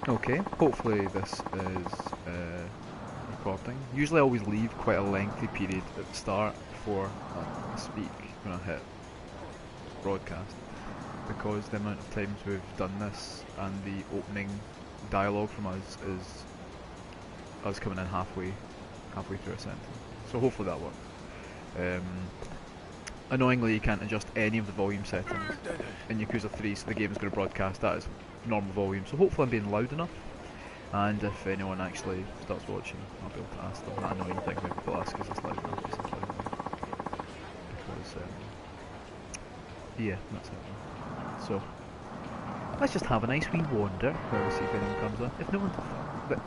Okay, hopefully this is recording. Usually I always leave quite a lengthy period at the start before I speak when I hit broadcast, because the amount of times we've done this and the opening dialogue from us is us coming in halfway through a sentence. So hopefully that works. Annoyingly, you can't adjust any of the volume settings in Yakuza 3, so the game is going to broadcast that as normal volume. So hopefully I'm being loud enough, and if anyone actually starts watching, I'll be able to ask them that annoying thing maybe they'll ask is it's loud enough, is it loud enough? Because, yeah, that's it. So, let's just have a nice wee wander while we see if anyone comes in. If no one...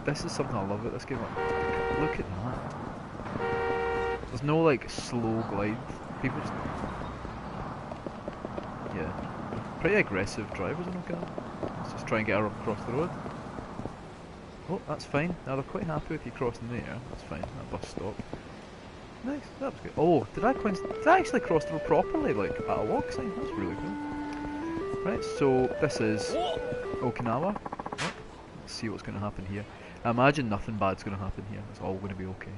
This is something I love about this game. Look at that. There's no, like, slow glide. People just... Yeah. Pretty aggressive drivers in Okinawa. Let's just try and get her across the road. Oh, that's fine. Now they're quite happy with you crossing there. That's fine. That bus stop. Nice. That was good. Oh, did I actually cross the road properly, like, at a walk sign? That's really good. Right, so this is Okinawa. Oh, let's see what's going to happen here. I imagine nothing bad's going to happen here. It's all going to be okay.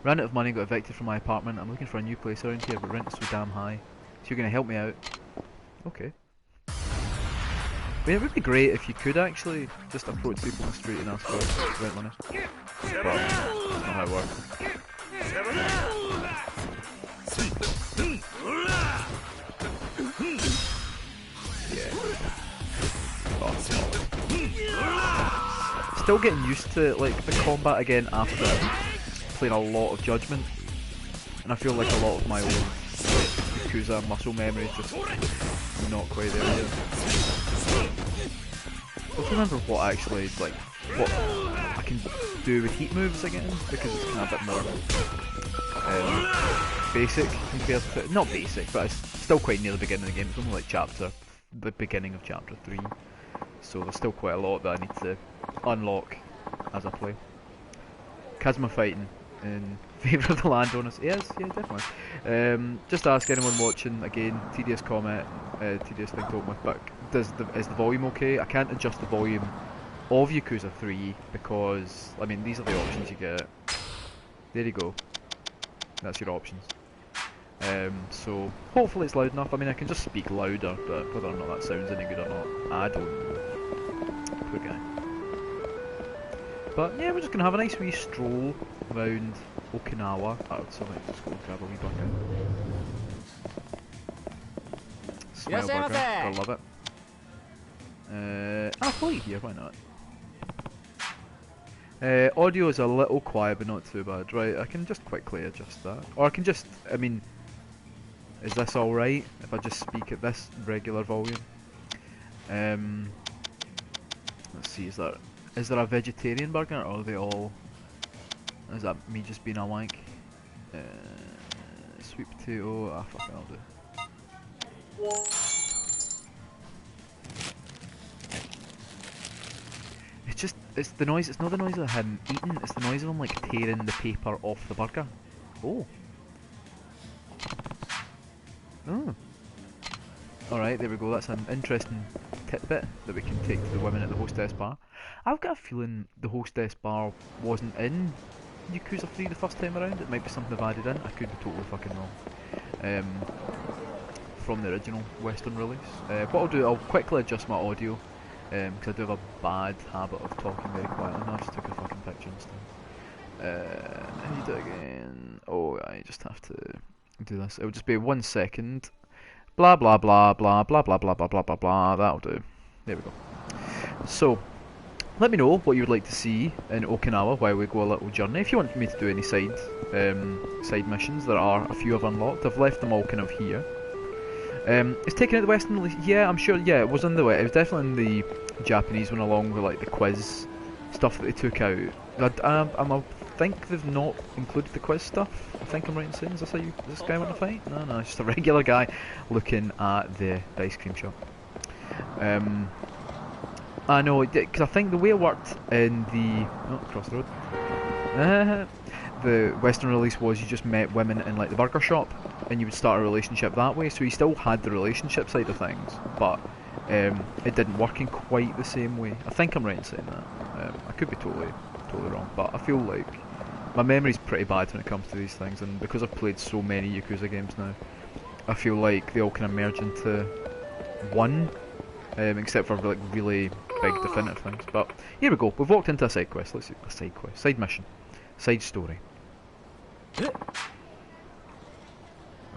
Ran out of money, got evicted from my apartment. I'm looking for a new place around here, but rent is so damn high. So you're going to help me out? Okay. I mean, it would be great if you could actually just approach people on the street and ask for rent money. But that's not how it works. Yeah. Oh, still getting used to like the combat again after playing a lot of Judgment, and I feel like a lot of my old Yakuza muscle memory is just not quite there yet. I don't remember what actually, like, what I can do with heat moves again, because it's kind of a bit more basic compared to, not basic, but it's still quite near the beginning of the game. It's only like the beginning of chapter 3, so there's still quite a lot that I need to unlock as I play. Kazuma fighting in favour of the landowners. Yes, yeah, definitely. Just ask anyone watching, again, tedious comment, tedious thing to open with, but is the volume okay? I can't adjust the volume of Yakuza 3 because, I mean, these are the options you get. There you go. That's your options. So, hopefully it's loud enough. I mean, I can just speak louder, but whether or not that sounds any good or not, I don't know. Poor guy. But yeah, we're just going to have a nice wee stroll around Okinawa. So let's just go grab a wee bucket. Smile burger, gotta love it. I'll play here, why not? Audio is a little quiet but not too bad. Right, I can just quickly adjust that. Or I can just, I mean, is this alright if I just speak at this regular volume? Let's see, is there a vegetarian burger, or are they all... Is that me just being a wank? Sweet potato, fuck it, I'll do. It's the noise, it's not the noise of him eating, it's the noise of him like tearing the paper off the burger. Oh. Oh. Alright, there we go, that's an interesting tidbit that we can take to the women at the Hostess bar. I've got a feeling the Hostess bar wasn't in Yakuza 3 the first time around. It might be something they've added in, I could be totally fucking wrong. From the original Western release. What I'll do, I'll quickly adjust my audio, because I do have a bad habit of talking very quietly. No, I just took a fucking picture instead. How do you do it again? Oh, I just have to do this. It will just be 1 second. Blah blah blah blah blah blah blah blah blah blah blah. That'll do. There we go. So, let me know what you would like to see in Okinawa while we go a little journey. If you want me to do any side missions, there are a few I've unlocked. I've left them all kind of here. It's taken out the Western release. Yeah, I'm sure. Yeah, it was in the way. It was definitely in the Japanese one, along with like the quiz stuff that they took out. I think they've not included the quiz stuff. I think I'm right in saying. Is this how this guy want to fight? No, it's just a regular guy looking at the ice cream shop. I know, because I think the way it worked in the across the road. The Western release was you just met women in like the burger shop, and you would start a relationship that way. So you still had the relationship side of things, but it didn't work in quite the same way. I think I'm right in saying that. I could be totally wrong, but I feel like my memory's pretty bad when it comes to these things, and because I've played so many Yakuza games now, I feel like they all kind of merge into one, except for like really big definitive things. But here we go. We've walked into a side quest. Let's see, a side quest, side mission, side story.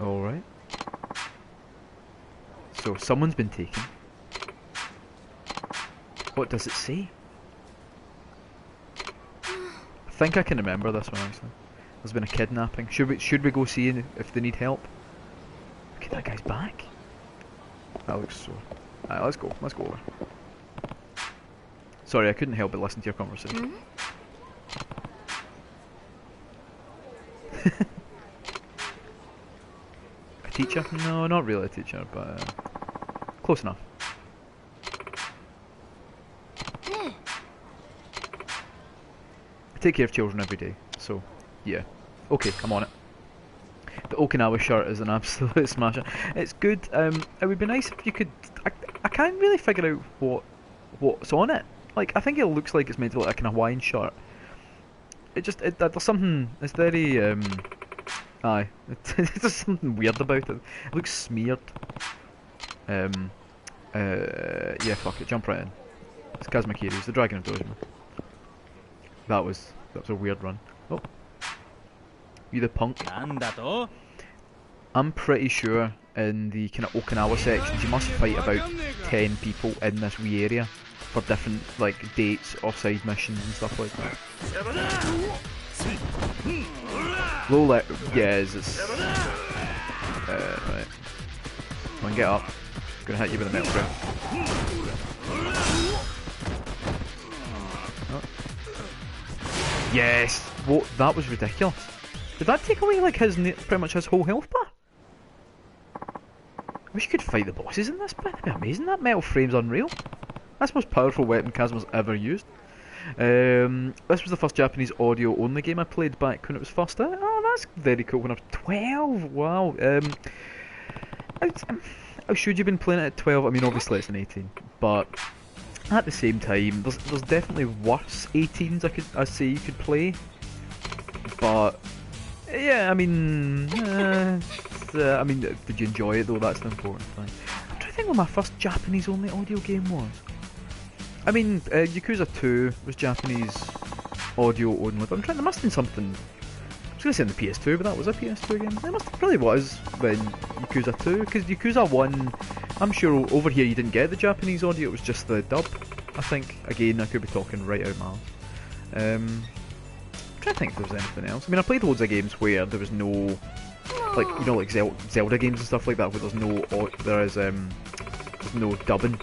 All right. So someone's been taken. What does it say? I think I can remember this one actually. There's been a kidnapping. Should we go see if they need help? Look at that guy's back. That looks so. Alright, let's go. Let's go over. Sorry, I couldn't help but listen to your conversation. A teacher? No, not really a teacher, but close enough. I take care of children every day, so yeah. Okay, I'm on it. The Okinawa shirt is an absolute smasher. It's good. It would be nice if you could. I can't really figure out what's on it. Like, I think it looks like it's meant to look like an Hawaiian shirt. There's something. It's very aye. There's something weird about it. It looks smeared. Yeah, fuck it. Jump right in. It's Kazuma Kiryu's the Dragon of Dojima. That was a weird run. Oh. You the punk. I'm pretty sure in the kind of Okinawa sections you must fight about 10 people in this wee area for different like dates, offside missions and stuff like that. Low let yes, it's right. Come on, get up. I'm gonna hit you with a metal frame. Oh. Yes! What? That was ridiculous. Did that take away like pretty much his whole health bar? I wish you could fight the bosses in this bit. That'd be amazing. That metal frame's unreal. That's the most powerful weapon Kazuma's ever used. This was the first Japanese audio only game I played back when it was first out. Oh, that's very cool. When I was 12, wow. How should you have been playing it at 12? I mean, obviously it's an 18, but at the same time, there's definitely worse 18s I'd say you could play. But yeah, I mean, did you enjoy it though? That's the important thing. I'm trying to think what my first Japanese only audio game was. I mean, Yakuza 2 was Japanese audio only, but there must have been something. I was going to say on the PS2, but that was a PS2 game. It probably was then Yakuza 2, because Yakuza 1, I'm sure over here you didn't get the Japanese audio, it was just the dub, I think. Again, I could be talking right out miles. I'm trying to think if there was anything else. I mean, I played loads of games where there was no, like, you know, like Zelda games and stuff like that, where there's no dubbing.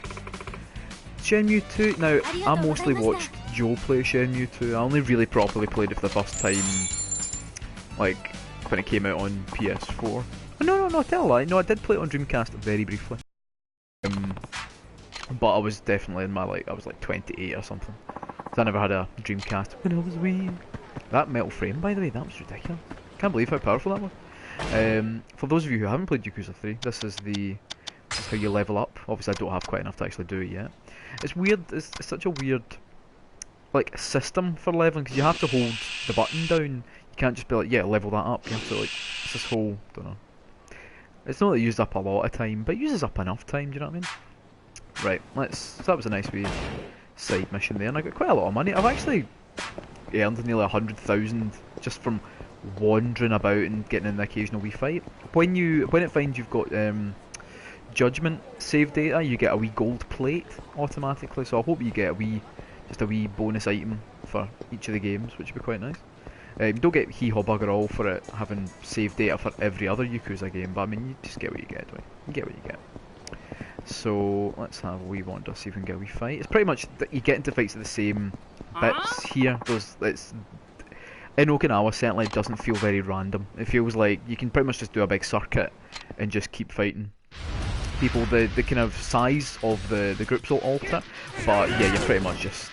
Shenmue 2, now, I mostly watched Joe play Shenmue 2. I only really properly played it for the first time, like, when it came out on PS4. Oh, no, tell a lie. No, I did play it on Dreamcast very briefly. But I was definitely in my, I was like 28 or something. So I never had a Dreamcast when I was wee. That metal frame, by the way, that was ridiculous. Can't believe how powerful that was. For those of you who haven't played Yakuza 3, this is how you level up. Obviously I don't have quite enough to actually do it yet. It's weird, it's such a weird like system for leveling, because you have to hold the button down. You can't just be like, yeah, level that up. You have to it's this whole, don't know. It's not that it uses up a lot of time, but it uses up enough time, do you know what I mean? Right, so that was a nice wee side mission there, and I got quite a lot of money. I've actually earned nearly 100,000 just from wandering about and getting in the occasional wee fight. When it finds you've got judgment save data, you get a wee gold plate automatically, so I hope you get just a wee bonus item for each of the games, which would be quite nice. You don't get hee-haw bugger all for it having save data for every other Yakuza game, but I mean, you just get what you get, right? You get what you get. So let's have a wee wander, see if we can get a wee fight. It's pretty much that you get into fights at the same bits here. In Okinawa, certainly it doesn't feel very random. It feels like you can pretty much just do a big circuit and just keep fighting people. The kind of size of the groups will alter, but yeah, you're pretty much just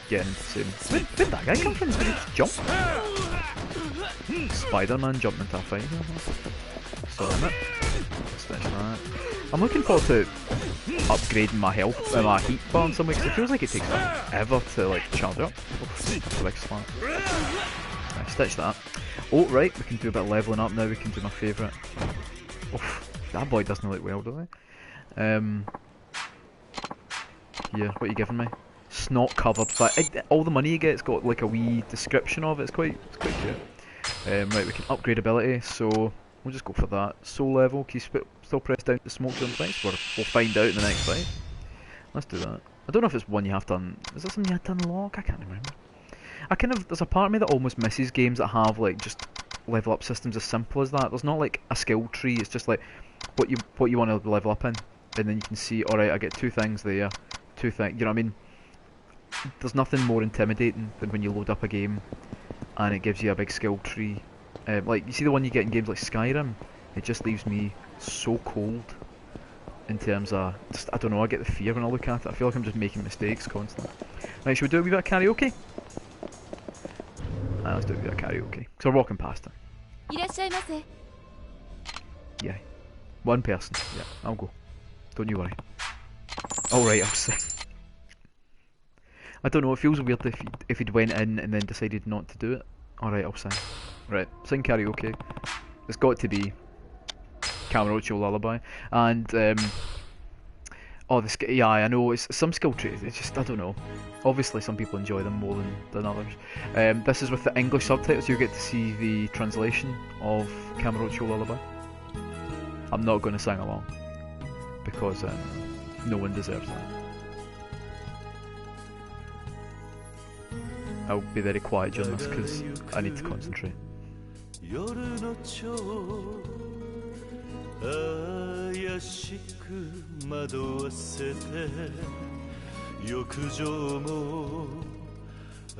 getting the same. Where did that guy come from? Did he just jump? Spider-Man jumped into a fight. So damn it. Let's finish that. I'm looking forward to upgrading my health, my heat bar in some way, because it feels like it takes forever to like charge up. That's a big slap. Right, stitch that. Oh right, we can do a bit of leveling up now. We can do my favourite. Oh, that boy doesn't look well, does he? Here, what are you giving me? Snot covered. All the money you get's got like a wee description of it. It's quite cute. Right, we can upgrade ability, so we'll just go for that. Soul level. Can you still press down to smoke zone fights? We'll find out in the next fight. Let's do that. I don't know if it's one you have to is that something you have to unlock? I can't remember. There's a part of me that almost misses games that have like just level up systems as simple as that. There's not like a skill tree. It's just like what you want to level up in, and then you can see, all right, I get 2 things there, 2 things. You know what I mean? There's nothing more intimidating than when you load up a game and it gives you a big skill tree. Like you see the one you get in games like Skyrim. It just leaves me so cold in terms of I don't know. I get the fear when I look at it. I feel like I'm just making mistakes constantly. Right, should we do a wee bit of karaoke? Let's do a bit of karaoke. Because we're walking past it. Yeah. 1 person. Yeah, I'll go. Don't you worry. Alright, I'll sing. I don't know, it feels weird if he'd went in and then decided not to do it. Alright, I'll sing. Right, sing karaoke. It's got to be Karaoke Lullaby. And, yeah, I know, it's some skill trees, it's just, I don't know. Obviously some people enjoy them more than others. This is with the English subtitles, you get to see the translation of Karaoke Lullaby. I'm not going to sing along, because no one deserves that. I'll be very quiet during this because I need to concentrate. 怪しく惑わせて欲情も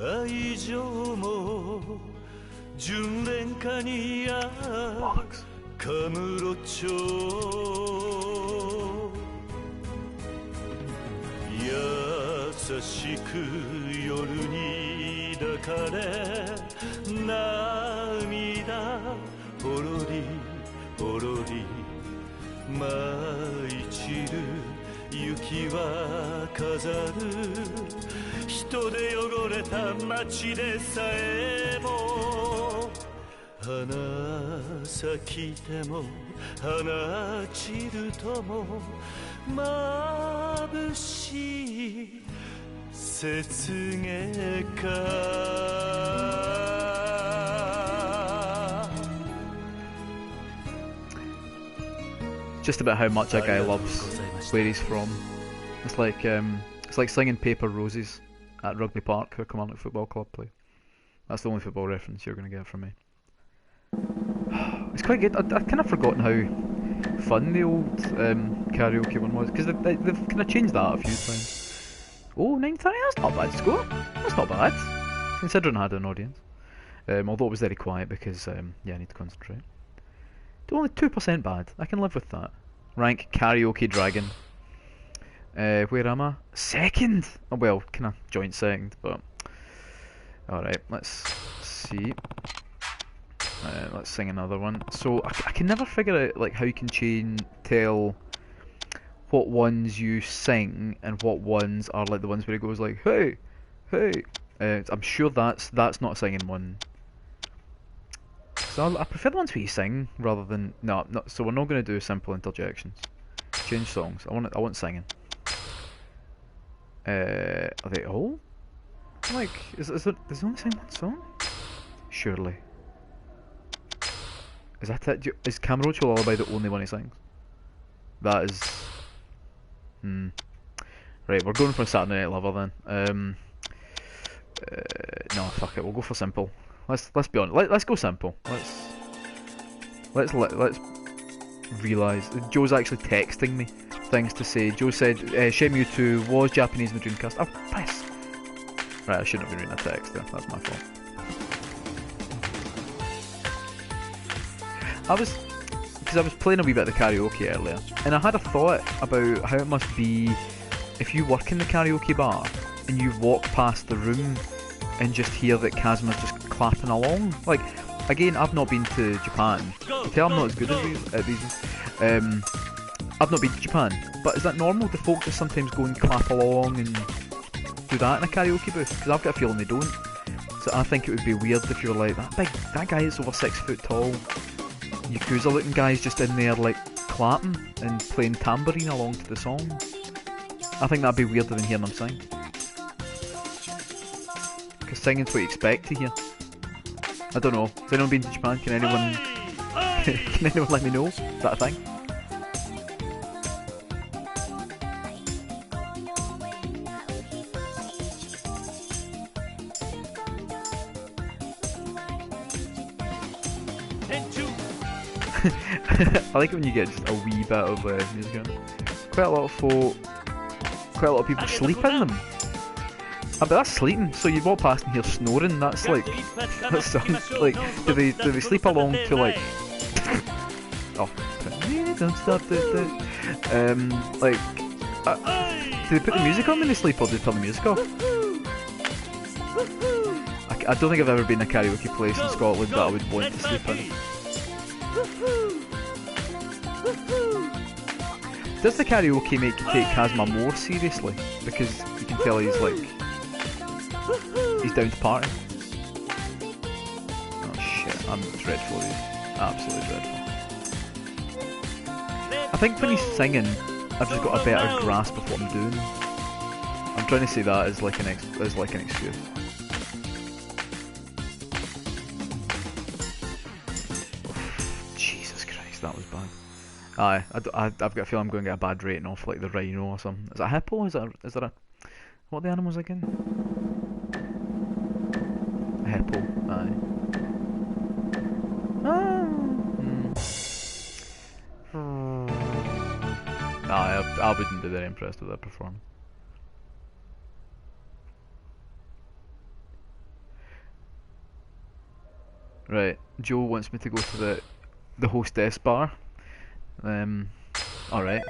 愛情も純恋歌に合うカムロ町優しく夜に抱かれ涙ほろりほろり舞い散る雪は飾る人で汚れた街でさえも花咲いても花散るとも眩しい雪月花 Just about how much that guy loves where he's from. It's like singing Paper Roses at Rugby Park, where Kilmarnock Football Club play. That's the only football reference you're going to get from me. It's quite good. I've kind of forgotten how fun the old karaoke one was, because they've kind of changed that a few times. Oh, 9:30, that's not a bad score. That's not bad, considering I had an audience. Although it was very quiet because, yeah, I need to concentrate. Only 2% bad. I can live with that. Rank Karaoke Dragon. Where am I? Second! Oh, well, kind of joint second, but... Alright, let's see. Let's sing another one. So, I can never figure out like how you can tell what ones you sing and what ones are like the ones where it goes like, hey! Hey! I'm sure that's not a singing one. So I prefer the ones where you sing rather than so we're not going to do simple interjections. Change songs. I want singing. Are they all? Like, is there only sing one song? Surely. Is that it? Is Karaoke Lullaby the only one he sings? That is. Right, we're going for Saturday Night Lover then. No, fuck it. We'll go for simple. Let's be honest. Let's go simple. Let's realise Joe's actually texting me things to say. Joe said Shenmue 2 was Japanese in the Dreamcast. Oh, piss. Right, I shouldn't have been reading a text there. That's my fault. I was playing a wee bit of the karaoke earlier, and I had a thought about how it must be if you work in the karaoke bar and you walk past the room and just hear that Kazuma's just clapping along. Like, again, I've not been to Japan. You tell I'm not as good at these. I've not been to Japan, but is that normal? Do folk just sometimes go and clap along and do that in a karaoke booth? Because I've got a feeling they don't. So I think it would be weird if you were like, that guy is over 6 foot tall, Yakuza looking guy's just in there like clapping and playing tambourine along to the song. I think that'd be weirder than hearing them sing. Because singing's what you expect to hear. I don't know. Has anyone been to Japan? Can anyone can anyone let me know? Is that a thing? I like it when you get just a wee bit of music on. Quite a lot of people sleep in them. But that's sleeping. So you walk past and hear snoring. That's like, that sounds like. Do they sleep along to like? Oh, don't stop this. Like, do they put the music on when they sleep, or do they turn the music off? I don't think I've ever been in a karaoke place in Scotland that I would want to sleep in. Does the karaoke make you take Kazuma more seriously? Because you can tell he's like, he's down to party. Oh shit, I'm dreadful at these. Absolutely dreadful. I think when he's singing, I've just got a better grasp of what I'm doing. I'm trying to say that as like an excuse. Jesus Christ, that was bad. Aye, I've got a feeling I'm going to get a bad rating off like the rhino or something. Is that a hippo? Is there a... What are the animals again? A hippo, aye. Aye, I wouldn't be very impressed with that performance. Right, Joe wants me to go to the Hostess bar. Alright.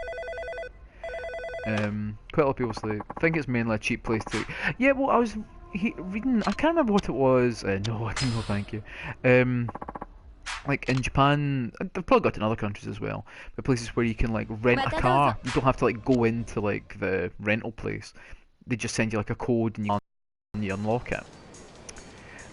Quite a lot of people say, think it's mainly a cheap place to... Yeah, well, I was reading, I can't remember what it was. No, I didn't know, thank you. Like in Japan, they've probably got it in other countries as well, but places where you can like rent a car. You don't have to like go into like the rental place. They just send you like a code and you unlock it.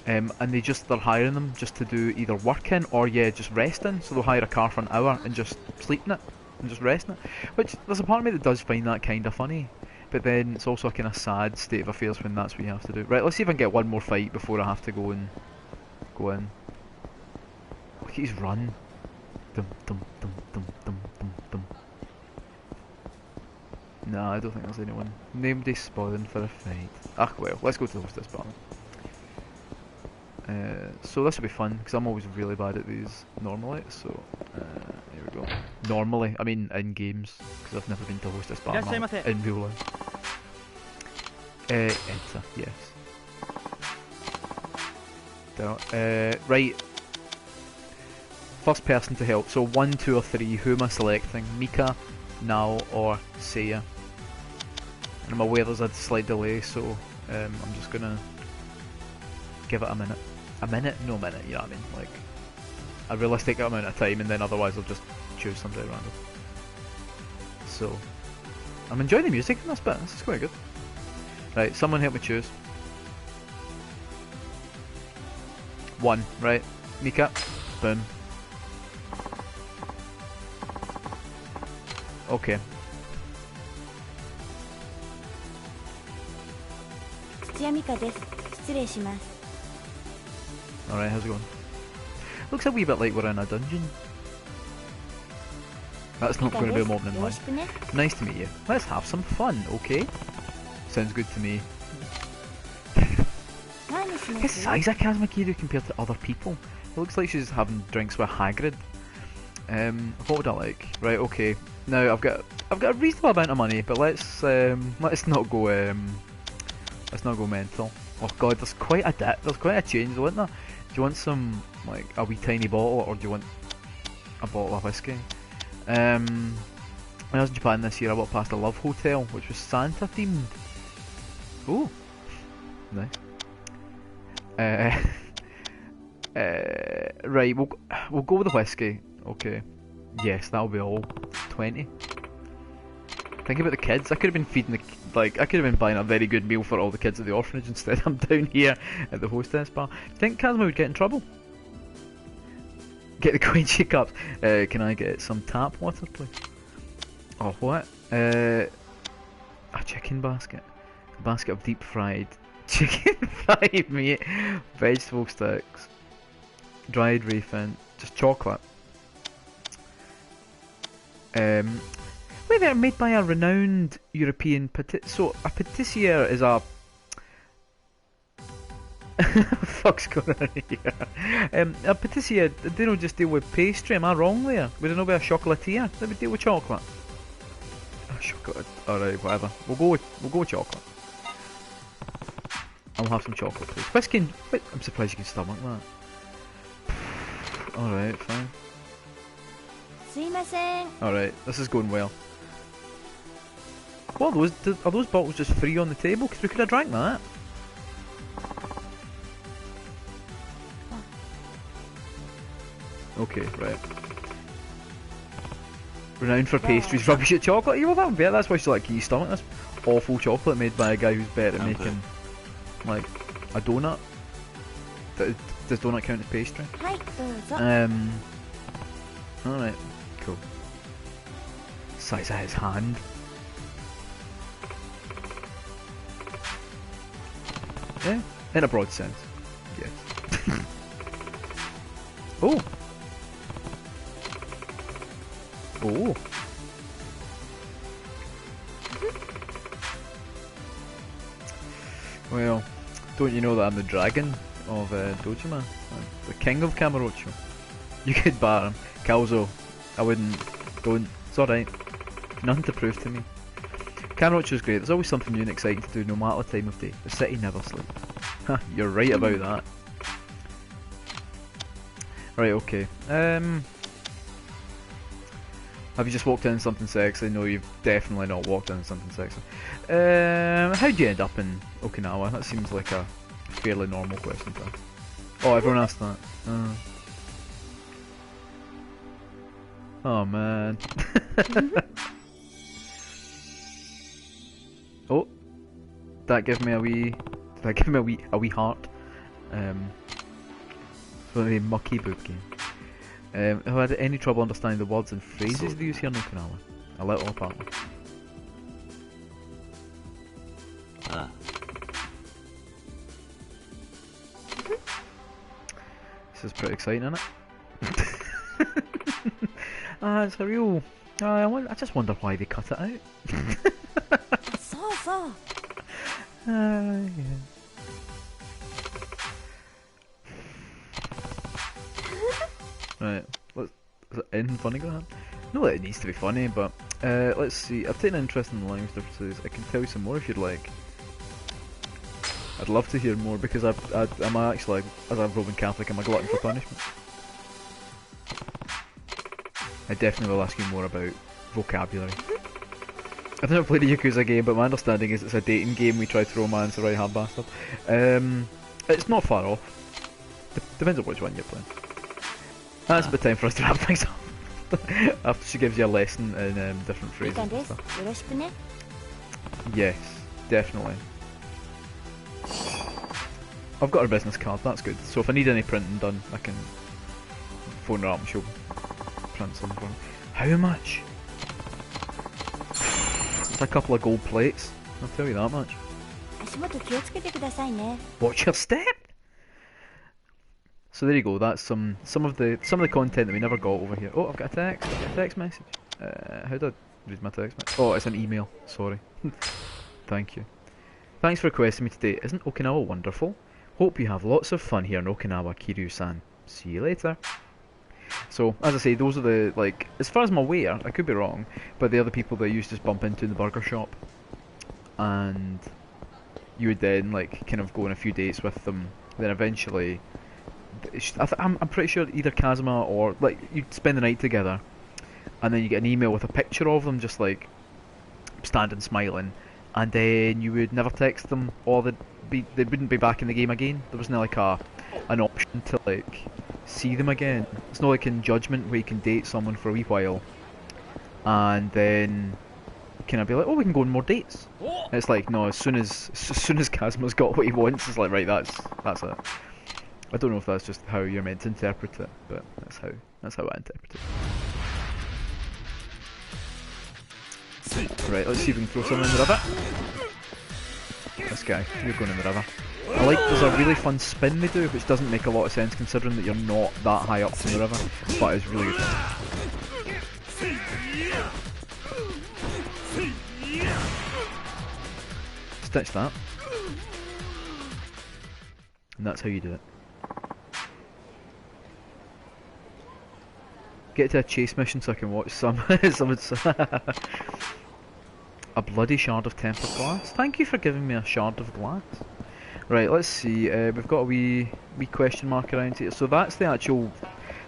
And they're hiring them just to do either working or just resting. So they'll hire a car for an hour and just sleep in it and just rest in it. Which there's a part of me that does find that kind of funny, but then it's also a kind of sad state of affairs when that's what you have to do. Right, let's see if I can get one more fight before I have to go in. Look at his run. Dum dum dum dum dum dum dum. Nah, I don't think there's anyone. Nobody spawning for a fight. Ah well, let's go to the Hostess bar. So this will be fun because I'm always really bad at these normally. So here we go. Normally, I mean in games, because I've never been to Hostess bar in real life. Enter, yes. Right. First person to help. So 1, 2 or 3. Who am I selecting? Mika, Nao or Seiya? And I'm aware there's a slight delay, so I'm just gonna give it a minute. A minute? No minute, you know what I mean? Like a realistic amount of time, and then otherwise I'll just choose somebody random. So I'm enjoying the music in this bit. This is quite good. Right, someone help me choose. 1, right? Mika. Boom. Okay. Alright, how's it going? Looks a wee bit like we're in a dungeon. That's not going to be a moment in life. Nice to meet you. Let's have some fun, okay? Sounds good to me. His size of Kazumakiru compared to other people. It looks like she's having drinks with Hagrid. What would I like? Right, okay. Now I've got a reasonable amount of money, but let's not go mental. Oh god, there's quite a change though, isn't there? Do you want some like a wee tiny bottle, or do you want a bottle of whiskey? When I was in Japan this year, I walked past a Love Hotel, which was Santa themed. Ooh, nice. Right, we'll go with the whiskey. Okay. Yes, that'll be all. 20. Think about the kids. I could have been feeding I could have been buying a very good meal for all the kids at the orphanage. Instead, I'm down here at the hostess bar. Think Kazuma would get in trouble? Get the Koichi cups. Can I get some tap water, please? Oh, what? A chicken basket. A basket of deep fried chicken fried meat, vegetable sticks, dried raisin, just chocolate. Wait, they're made by a renowned European so a patissier is a fuck's going on here? A patissier, they don't just deal with pastry, am I wrong there? Would it not be a chocolatier that would deal with chocolate? Oh, chocolate. Alright, whatever. We'll go with chocolate. I'll have some chocolate, please. Whiskey. Wait, I'm surprised you can stomach that. Alright, fine. Alright, this is going well. What are those bottles just free on the table? Because we could have drank that. Okay, right. Renowned for pastries, rubbish at chocolate. Well, that would be it. That's why she's like, can you stomach this awful chocolate made by a guy who's better at making, like, a donut? Does donut count as pastry? Alright, cool. Size of his hand. Yeah, in a broad sense. Yes. Oh! Oh! Well, don't you know that I'm the dragon of Dojima? The king of Kamurocho. You could bar him. Calzo. I wouldn't. Don't. It's alright. Nothing to prove to me. Kamurocho's great. There's always something new and exciting to do no matter the time of day. The city never sleeps. You're right about that. Right, okay. Have you just walked in something sexy? No, you've definitely not walked in something sexy. How'd you end up in Okinawa? That seems like a fairly normal question to ask. Oh, everyone asked that. Oh man. Oh, that gave me a wee. Did that give me a wee heart? For the mucky book game. Have I had any trouble understanding the words and phrases they use here in Okinawa? A little apparently. This is pretty exciting, isn't it? It's a real. I just wonder why they cut it out. Yeah. Right, is it anything funny going on? Not that it needs to be funny, but let's see. I've taken an interest in the language differences. I can tell you some more if you'd like. I'd love to hear more because I'm actually, as a Roman Catholic, I'm a glutton for punishment. I definitely will ask you more about vocabulary. I've never played a Yakuza game, but my understanding is it's a dating game we try to romance a right hard bastard. It's not far off. Depends on which one you're playing. That's about time for us to wrap things up. After she gives you a lesson in different phrases and stuff. Yes, definitely. I've got her business card, that's good. So if I need any printing done, I can phone her up and she'll print some for me. How much? It's a couple of gold plates, I'll tell you that much. Watch your step! So there you go, that's some of the content that we never got over here. Oh, I've got a text message. How do I read my text message? Oh, it's an email, sorry. Thank you. Thanks for requesting me today. Isn't Okinawa wonderful? Hope you have lots of fun here in Okinawa, Kiryu-san. See you later. So, as I say, those are the, like, as far as I'm aware, I could be wrong, but the other people that you used to just bump into in the burger shop. And you would then, like, kind of go on a few dates with them. Then eventually, I'm pretty sure either Kazuma or, like, you'd spend the night together. And then you get an email with a picture of them just, like, standing smiling. And then you would never text them, or they wouldn't be back in the game again. There wasn't like an option to like see them again. It's not like in Judgment where you can date someone for a wee while, and then kind of be like, oh, we can go on more dates. And it's like, no, as soon as Kazuma's got what he wants, it's like, right, that's it. I don't know if that's just how you're meant to interpret it, but that's how I interpret it. Right, let's see if we can throw someone in the river. This guy, you're going in the river. I like, there's a really fun spin they do, which doesn't make a lot of sense considering that you're not that high up from the river, but it's really good. Stitch that. And that's how you do it. Get to a chase mission so I can watch someone's a bloody shard of tempered glass. Thank you for giving me a shard of glass. Right, let's see. We've got a wee question mark around here. So that's the actual.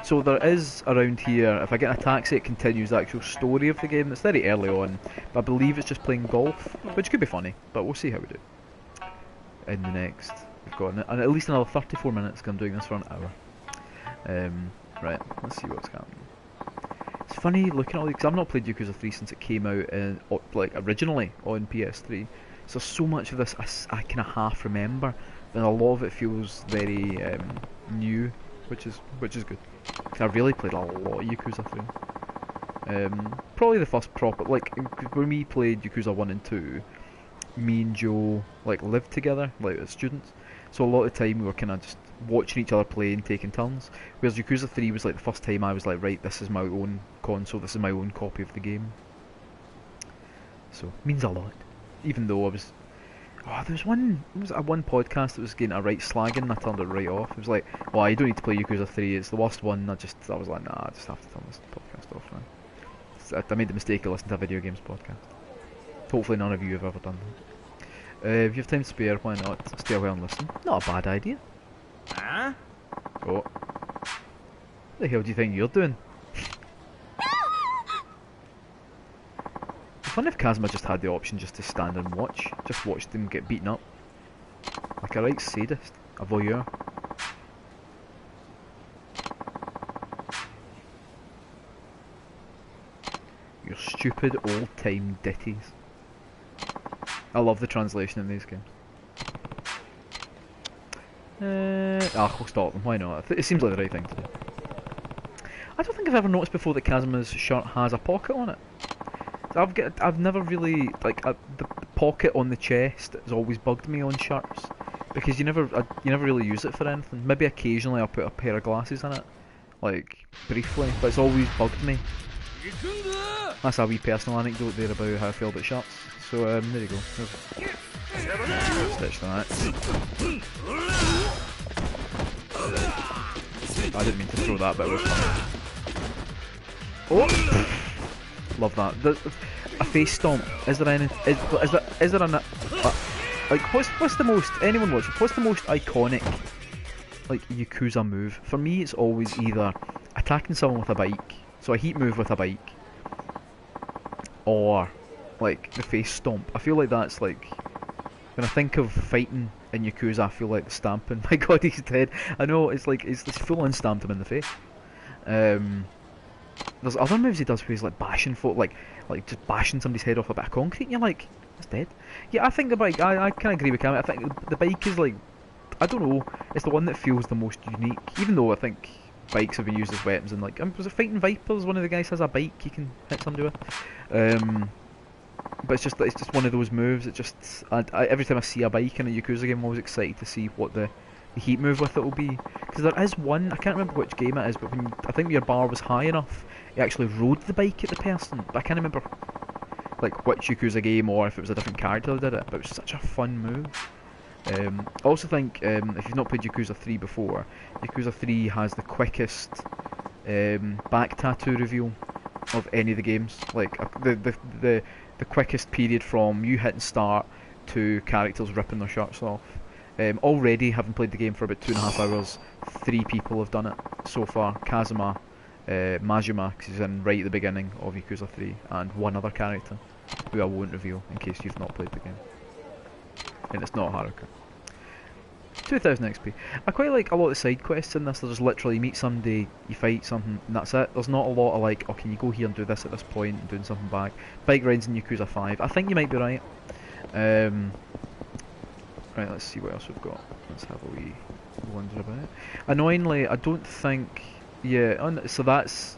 So there is around here. If I get a taxi, it continues the actual story of the game. It's very early on, but I believe it's just playing golf, which could be funny. But we'll see how we do. In the next, we've got at least another 34 minutes. 'Cause I'm doing this for an hour. Right, let's see what's happening. It's funny looking at all these, because I've not played Yakuza 3 since it came out like originally on PS3. So so much of this I kind of half remember, and a lot of it feels very new, which is good. I really played a lot of Yakuza 3. Probably the first proper, like when we played Yakuza 1 and 2, me and Joe like lived together, like as students. So a lot of the time we were kind of just watching each other play and taking turns. Whereas Yakuza 3 was like the first time I was like, right, this is my own console, this is my own copy of the game. So it means a lot. Even though I was, there was one podcast that was getting a right slagging and I turned it right off. It was like, well, you don't need to play Yakuza 3, it's the worst one. I was like, nah, I just have to turn this podcast off now. I made the mistake of listening to a video games podcast. Hopefully none of you have ever done that. If you have time to spare, why not stay away and listen? Not a bad idea. Huh? Oh. What the hell do you think you're doing? It'd be fun if Kazuma just had the option just to stand and watch. Just watch them get beaten up. Like a right sadist. A voyeur. Your stupid old-time ditties. I love the translation in these games. We'll stop them, why not? It seems like the right thing to do. I don't think I've ever noticed before that Kazuma's shirt has a pocket on it. I've never really, like, the pocket on the chest has always bugged me on shirts. Because you never really use it for anything. Maybe occasionally I'll put a pair of glasses in it. Like, briefly, but it's always bugged me. That's a wee personal anecdote there about how I feel about shirts. So, there you go. Stitch that. I didn't mean to throw that, but it was funny. Oh! Love that. A face stomp. Is there any? Is there like what's the most? Anyone watching? What's the most iconic like Yakuza move? For me, it's always either attacking someone with a bike, so a heat move with a bike, or like the face stomp. I feel like that's like when I think of fighting in Yakuza, I feel like the stamping. My God, he's dead. I know it's this full-on stamped him in the face. There's other moves he does where he's like bashing folk, like just bashing somebody's head off a bit of concrete, and you're like, that's dead. Yeah, I think the bike. I kind of agree with Cam. I think the bike is like, I don't know, it's the one that feels the most unique. Even though I think bikes have been used as weapons, and like, was it Fighting Vipers? One of the guys has a bike he can hit somebody with. But it's just one of those moves. It just every time I see a bike in a Yakuza game, I'm always excited to see what the heat move with it will be. Because there is one, I can't remember which game it is, but I think your bar was high enough, you actually rode the bike at the person. But I can't remember like which Yakuza game or if it was a different character that did it. But it was such a fun move. I also think if you've not played Yakuza 3 before, Yakuza 3 has the quickest back tattoo reveal of any of the games. Like the quickest period from you hitting start to characters ripping their shirts off. Already, having played the game for about 2.5 hours, 3 people have done it so far. Kazuma, Majima, because he's in right at the beginning of Yakuza 3, and one other character, who I won't reveal in case you've not played the game. And it's not Haruka. 2000 XP. I quite like a lot of the side quests in this. They're just literally you meet somebody, you fight something, and that's it. There's not a lot of like, oh, can you go here and do this at this point and doing something back. Bike rides in Yakuza 5. I think you might be right. Right, let's see what else we've got. Let's have a wee wander about. Annoyingly, I don't think. Yeah, so that's.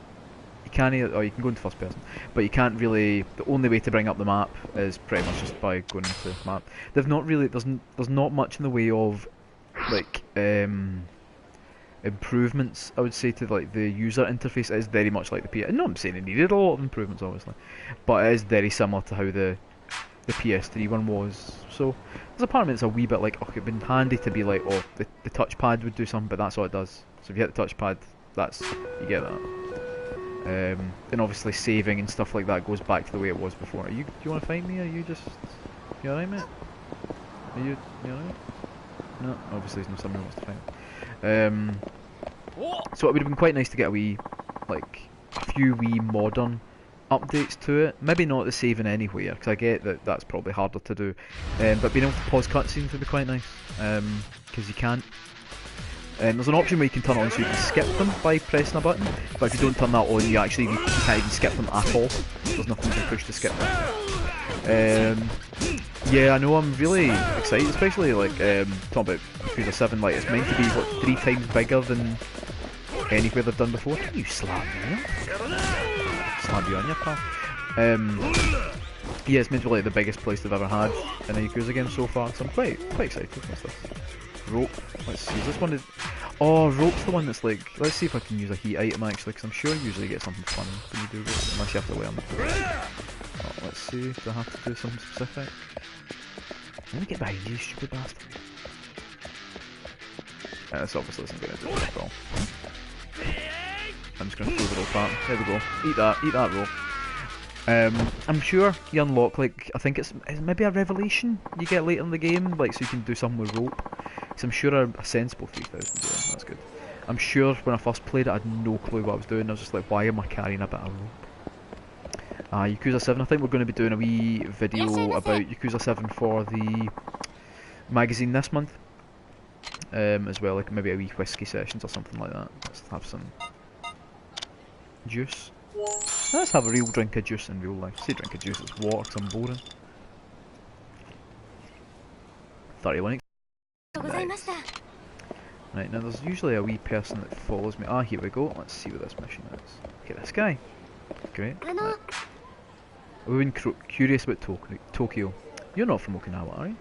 You can't. Oh, you can go into first person, but you can't really. The only way to bring up the map is pretty much just by going into the map. They've not really. There's not much in the way of like improvements. I would say to like the user interface. It is very much like the PS. No, I'm saying it needed a lot of improvements, obviously, but it is very similar to how the PS3 one was. So there's a part of me that's a wee bit like, okay, it'd been handy to be like, oh, the touchpad would do something, but that's all it does. So if you hit the touchpad, that's you get that. And obviously saving and stuff like that goes back to the way it was before. Do you want to fight me? Are you just you alright, mate? You alright? No, obviously there's no someone who wants to fight. So it would have been quite nice to get a wee, like, a few wee modern updates to it. Maybe not the saving anywhere, because I get that that's probably harder to do. But being able to pause cutscenes would be quite nice, because you can't. There's an option where you can turn it on so you can skip them by pressing a button, but if you don't turn that on, you can't even skip them at all. There's nothing you can push to skip them. Yeah, I know, I'm really excited, especially like talking about Yakuza 7. Like, it's meant to be what, 3 times bigger than anywhere they've done before. Can you slam me? Slam you on your path. Yeah, it's meant to be like the biggest place they've ever had in a Yakuza game so far, so I'm quite excited with this. Rope. Let's see, is this one? Oh, rope's the one that's like. Let's see if I can use a heat item actually, because I'm sure you usually get something fun when you do rope, unless you have to learn. Oh, let's see. Do I have to do something specific? Let me get behind you, stupid bastard. This obviously isn't going to do it at all. I'm just going to throw the rope at him. There we go. Eat that rope. I'm sure you unlock, like, I think it's maybe a revelation you get later in the game, like, so you can do something with rope. So I'm sure a sensible 3000 doing, that's good. I'm sure when I first played it I had no clue what I was doing. I was just like, why am I carrying a bit of rope? Yakuza 7, I think we're going to be doing a wee video about Yakuza 7 for the magazine this month. As well, like maybe a wee whiskey sessions or something like that. Let's have some juice. Let's have a real drink of juice in real life. Say drink of juice, it's water because I'm boring. 31. Right, now there's usually a wee person that follows me. Here we go. Let's see what this mission is. Okay, this guy. Great. Right. We've been curious about Tokyo. You're not from Okinawa, are you?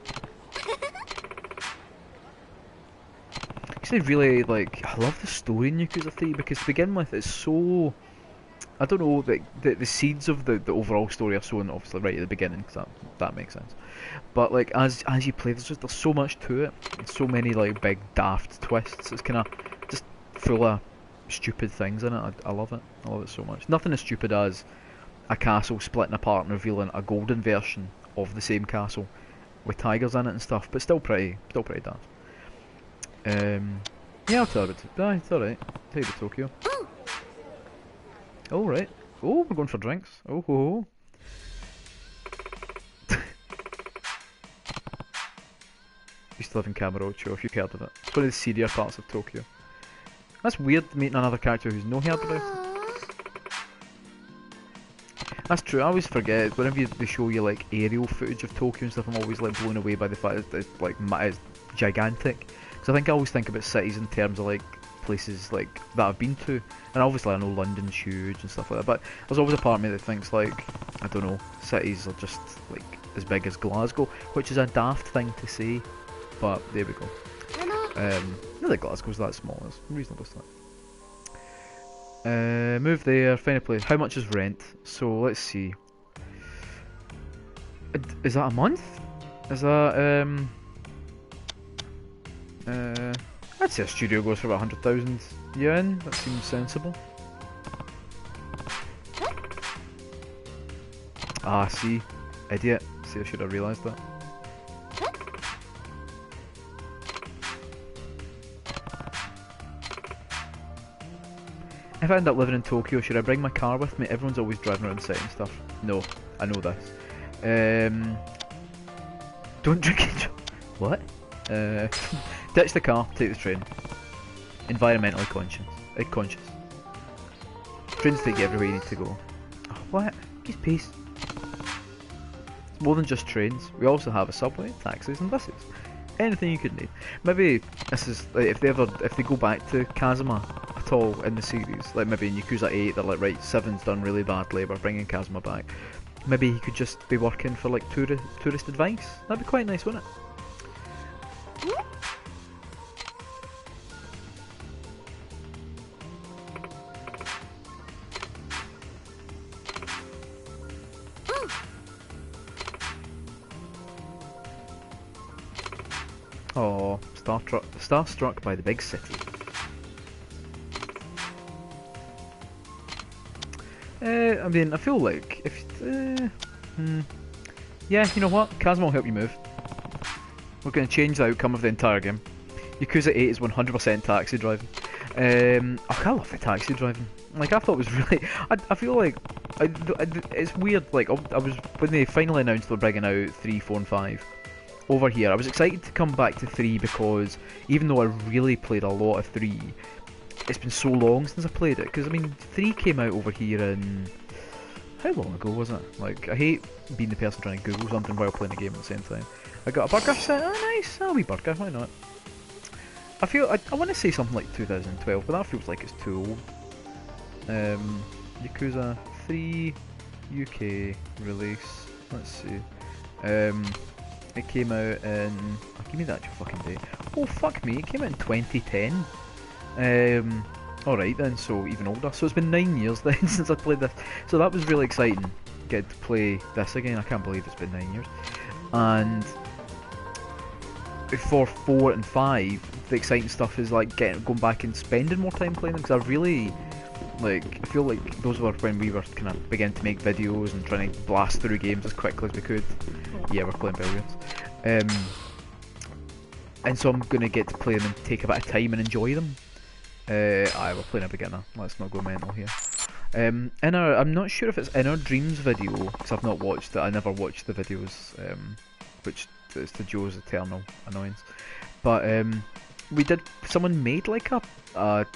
Actually, really, like, I love the story in Yakuza 3 because to begin with, it's so. I don't know, the seeds of the overall story are sown obviously right at the beginning, because that makes sense. But like as you play, there's so much to it. There's so many like big daft twists. It's kind of just full of stupid things in it. I love it. I love it so much. Nothing as stupid as a castle splitting apart and revealing a golden version of the same castle with tigers in it and stuff. But still pretty daft. Yeah, I'll tell you about it. It's alright. Tell you about Tokyo. Oh, right. Oh, we're going for drinks. Oh, ho, ho. Used to live in Kamurocho, if you've heard of it. It's one of the seedier parts of Tokyo. That's weird, meeting another character who's no heard about it. That's true, I always forget. Whenever they show you like aerial footage of Tokyo and stuff, I'm always like blown away by the fact that it's like it's gigantic. Because I think I always think about cities in terms of like places like that I've been to, and obviously I know London's huge and stuff like that, but there's always a part of me that thinks like, I don't know, cities are just like as big as Glasgow, which is a daft thing to say, but there we go. Not that Glasgow's that small, it's reasonable stuff. Move there, find a place. How much is rent? So let's see. Is that a month? Is that I'd say a studio goes for about 100,000 yen. That seems sensible. See, idiot. See, I should have realised that. If I end up living in Tokyo, should I bring my car with me? Everyone's always driving around the city and stuff. No, I know this. Don't drink it. What? Ditch the car, take the train. Environmentally conscious. Trains take you everywhere you need to go. Oh, what? Keep pace. It's more than just trains. We also have a subway, taxis and buses. Anything you could need. Maybe this is like, if they go back to Kazuma at all in the series, like maybe in Yakuza 8 they're like, right, 7's done really badly, we're bringing Kazuma back. Maybe he could just be working for like tourist advice. That'd be quite nice, wouldn't it? Oh, starstruck by the big city. I mean, I feel like if yeah, you know what? Kazuma will help you move. We're going to change the outcome of the entire game. Yakuza 8 is 100% taxi driving. I love the taxi driving. Like, I thought it was really. I feel like it's weird. Like, I was when they finally announced they're bringing out 3, 4, and 5. Over here, I was excited to come back to 3 because even though I really played a lot of 3, it's been so long since I played it. Because I mean, 3 came out over here in how long ago was it? Like, I hate being the person trying to Google something while playing a game at the same time. I got a burger set. Oh, nice. Oh, wee burger. Why not? I want to say something like 2012, but that feels like it's too old. Yakuza 3 UK release. Let's see. It came out in... Oh, give me the actual fucking date. Oh, fuck me, it came out in 2010. Alright then, so even older. So it's been 9 years then since I played this. So that was really exciting, getting to play this again. I can't believe it's been 9 years. And for 4 and 5, the exciting stuff is like going back and spending more time playing them, because I really... Like, I feel like those were when we were kind of beginning to make videos and trying to blast through games as quickly as we could. Yeah, we're playing billiards. And so I'm going to get to play them and take a bit of time and enjoy them. We're playing a beginner. Let's not go mental here. I'm not sure if it's in our Dreams video, because I've not watched it. I never watched the videos, which is to Joe's eternal annoyance. But someone made like a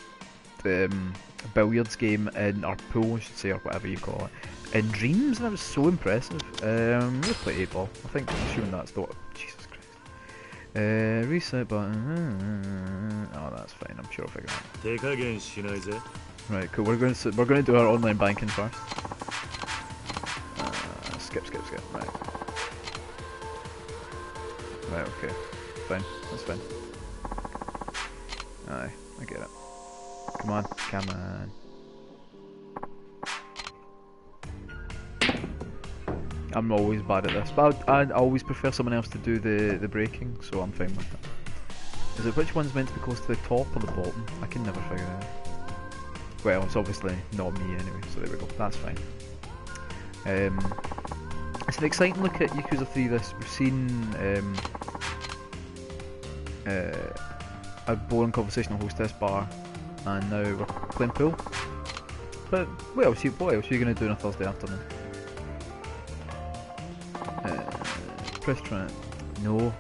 billiards game in our pool, I should say, or whatever you call it, in Dreams, and that was so impressive. Let's play 8 ball. I think, assuming that's the... Jesus Christ. Reset button. Oh, that's fine. I'm sure I'll figure it out. Right, cool. We're going to do our online banking first. Skip. Right. Right. Okay. Fine. That's fine. Aye, I get it. Come on. I'm always bad at this, but I always prefer someone else to do the braking, so I'm fine with it. Is it which one's meant to be close to the top or the bottom? I can never figure it out. Well, it's obviously not me anyway, so there we go. That's fine. It's an exciting look at Yakuza 3. We've seen a boring conversational hostess bar, and now we're playing pool. But what else are you going to do on a Thursday afternoon? Press try. No.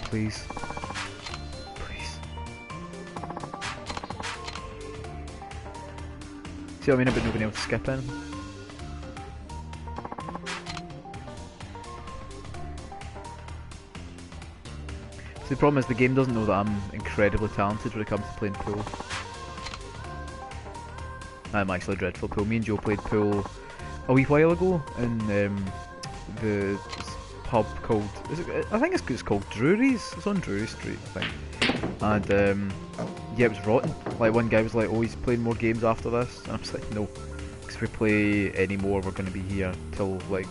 Please. See what I mean about not being able to skip in? So the problem is the game doesn't know that I'm incredibly talented when it comes to playing pool. I'm actually dreadful at pool. Me and Joe played pool a wee while ago in the pub called... I think it's called Drury's. It's on Drury Street, I think. And yeah, it was rotten. Like, one guy was like, oh, he's playing more games after this. And I was like, no. Because if we play any more, we're going to be here till, like,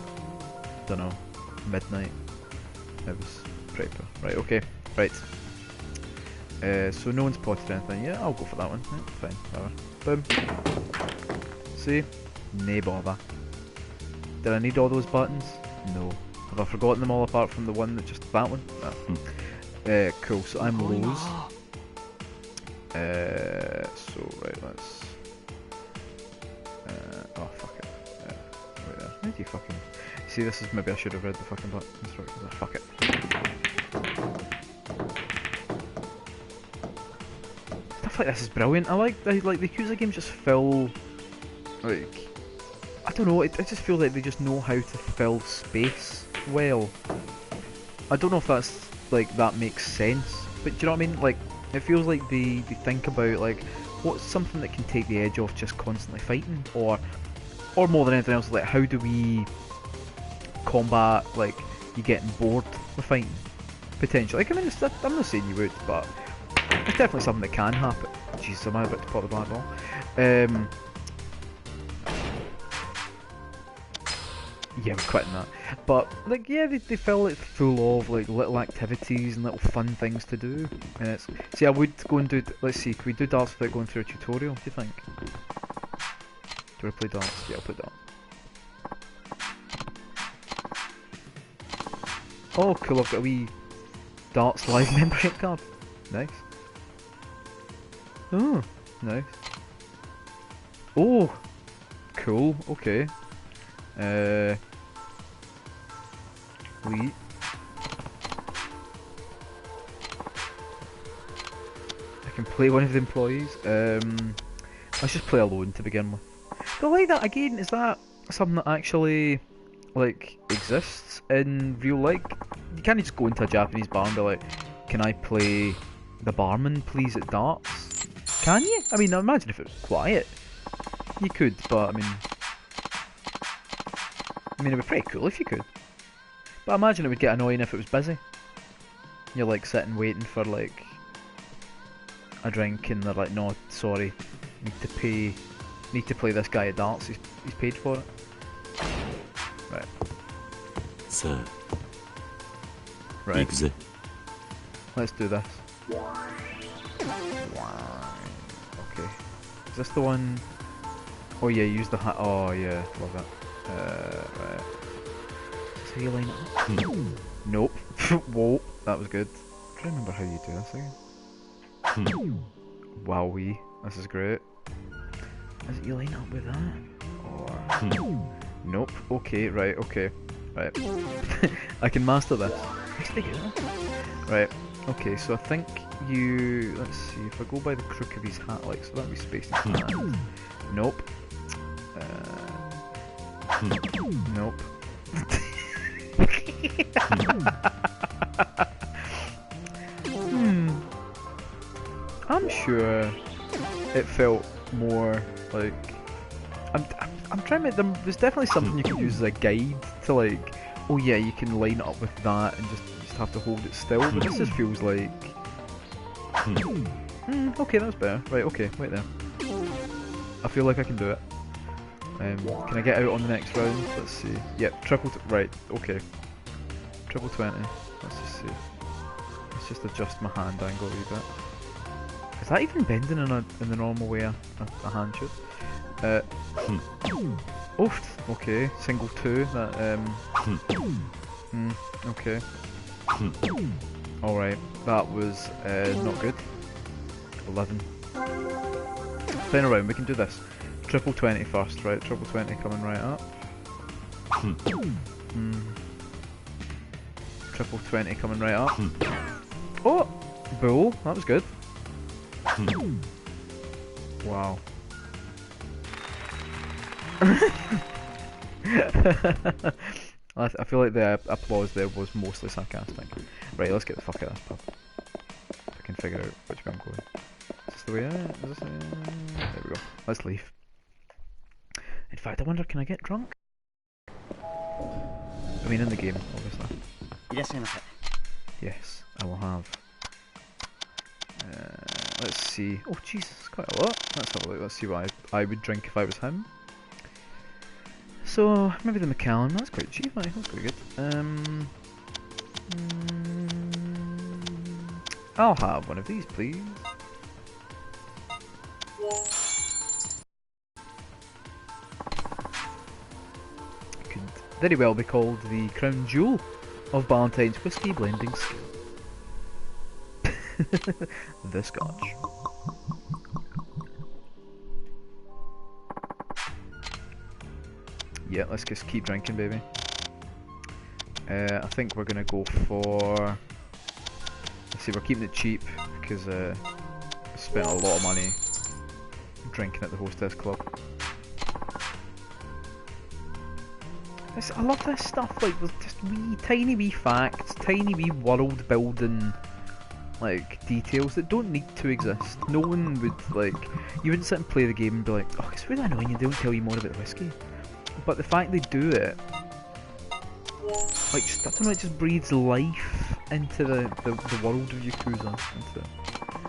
don't know, midnight. It was pretty poor. Right, okay. Right. So no one's spotted anything. Yeah, I'll go for that one. Yeah, fine, whatever. Boom. See? Nay bother. Did I need all those buttons? No. Have I forgotten them all apart from the one that just that one? No. Cool, so I'm lows. So right, let's oh fuck it. Right there. Where do you fucking see, this is maybe I should have read the fucking button instructions. Fuck it. stuff like this is brilliant. I like the Yakuza games just fill, like, I don't know, I just feel like they just know how to fill space well. I don't know if that's, like, that makes sense, but do you know what I mean? Like, it feels like they think about, like, what's something that can take the edge off just constantly fighting, or more than anything else, like, how do we combat, like, you getting bored with fighting, potentially. Like, I mean, I'm not saying you would, but it's definitely something that can happen. Jesus, am I about to pop the black ball? Yeah, we're quitting that. But, like, yeah, they fill it full of, like, little activities and little fun things to do. And it's... See, I would go and do... Let's see, can we do darts without going through a tutorial, do you think? Do I play darts? Yeah, I'll play darts. Oh, cool, I've got a wee darts live membership card. Nice. Oh, nice. Oh, cool, okay. We I can play one of the employees. Let's just play alone to begin with. But like that again, is that something that actually like exists in real life? You can't just go into a Japanese bar and be like, "Can I play the barman, please, at darts?" Can you? I mean, I imagine if it was quiet, you could. But I mean, it'd be pretty cool if you could. But I imagine it would get annoying if it was busy. You're like sitting waiting for like a drink, and they're like, "No, sorry, need to play this guy at darts. He's paid for it." Right. Sir. Right. Yakuza. Let's do this. Okay. Is this the one? Oh yeah, use the hat. Oh yeah, love that. Right. So you line up. Nope. Whoa, that was good. I'm trying to remember how you do this again. Wowee, this is great. Is it you line up with that? Or... Nope. Okay, right, okay. Right. I can master this. Right. Okay, so I think you... Let's see, if I go by the crook of his hat, like, so that'd be spaced in hat. Nope. Nope. I'm sure it felt more like... I'm trying to... There's definitely something you can use as a guide to like... Oh yeah, you can line it up with that and just have to hold it still, but this just feels like... okay, that's better. Right, okay, wait there. I feel like I can do it. Can I get out on the next round? Let's see. Yep, right, okay. Triple 20. Let's just see. Let's just adjust my hand angle a wee bit. Is that even bending in the normal way a hand should? Oh, okay. Single 2. That okay. Alright, that was not good. 11. Final round, we can do this. Triple 20 first, right? Triple 20 coming right up. Triple 20 coming right up. Oh! Bull, that was good. Wow. I feel like the applause there was mostly sarcastic. Right, let's get the fuck out of this pub. If I can figure out which way I'm going. Is this the way out? Is this there we go. Let's leave. In fact, I wonder, can I get drunk? I mean, in the game, obviously. Yes, I will have. Let's see. Oh, Jesus, quite a lot. Let's have a look. Let's see what I would drink if I was him. So, maybe the Macallan. That's quite cheap, mate. That's quite good. I'll have one of these, please. Could very well be called the crown jewel of Ballantine's whiskey blending skill. The Scotch. Yeah, let's just keep drinking, baby. I think we're gonna go for... Let's see, we're keeping it cheap because spent a lot of money drinking at the Hostess Club. I love this stuff, like there's just tiny wee facts, tiny wee world building like details that don't need to exist. No one would like, you wouldn't sit and play the game and be like, oh, it's really annoying they don't tell you more about the whiskey. But the fact they do it, like, just, I don't know, it just breathes life into the world of Yakuza,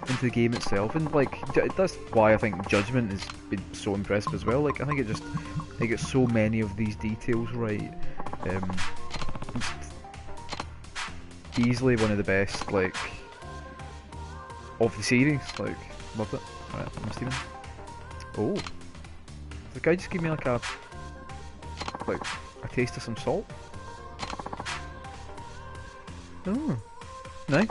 into the game itself, and like that's why I think Judgment has been so impressive as well. Like I think they get so many of these details right. It's easily one of the best like of the series. Like loved it. Right, I'm Steven. Oh, the guy just gave me like a taste of some salt. Oh, nice.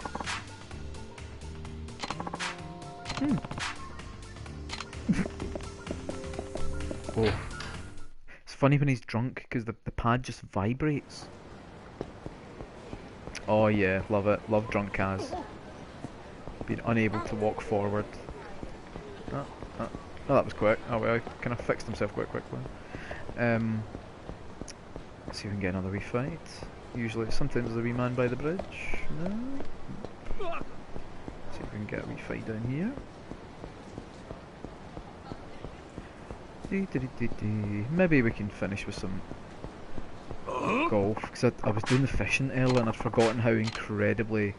Oh, it's funny when he's drunk because the pad just vibrates. Oh yeah, love it. Love drunk Kaz. Being unable to walk forward. Oh, that was quick. Oh well, he kind of fixed himself quite quickly. Let's see if we can get another wee fight. Usually, sometimes there's a wee man by the bridge. No. Let's see if we can get a wee fight down here. Maybe we can finish with some golf, because I was doing the fishing earlier and I'd forgotten how incredibly